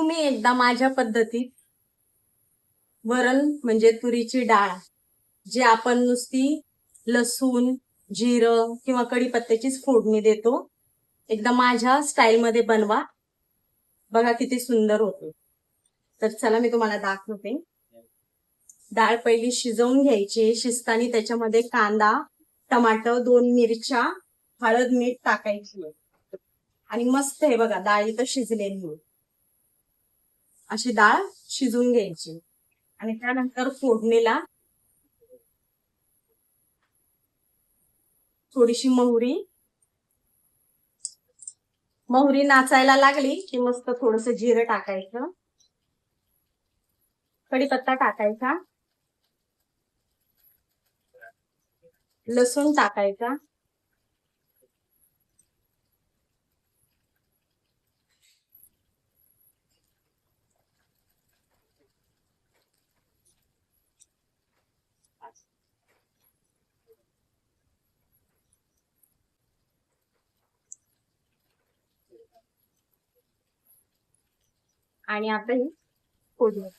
तुम्ही एकदा माझ्या पद्धतीत वरण म्हणजे तुरीची डाळ जी आपण नुसती लसूण जिरं किंवा कढीपत्त्याचीच फोडणी देतो, एकदा माझ्या स्टाईलमध्ये बनवा, बघा किती सुंदर होतो. तर चला मी तुम्हाला दाखवते. डाळ पहिली शिजवून घ्यायची. शिजताना त्याच्यामध्ये कांदा, टमाटर, 2 मिरच्या, हळद, मीठ टाकायची आणि मस्त हे बघा डाळ इथं शिजलेली. अशी डाळ शिजवून घ्यायची आणि त्यानंतर फोडणीला थोडीशी मोहरी नाचायला लागली की मस्त थोडस जिरं टाकायचं, कढीपत्ता टाकायचा, लसूण टाकायचा, आणि आता ही फोडणी.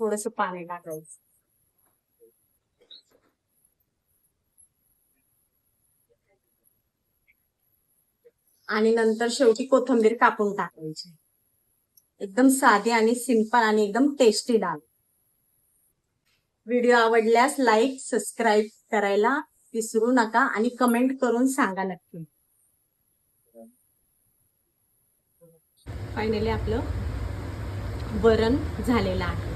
थोडस पाणी टाकायचं आणि नंतर शेवटी कोथिंबीर कापून टाकायची. एकदम साधी आणि सिंपल आणि एकदम टेस्टी डाळ. व्हिडिओ आवडल्यास लाईक सबस्क्राईब करायला विसरू नका आणि कमेंट करून सांगा नक्की. फायनली आपलं वरण झालेलं आहे.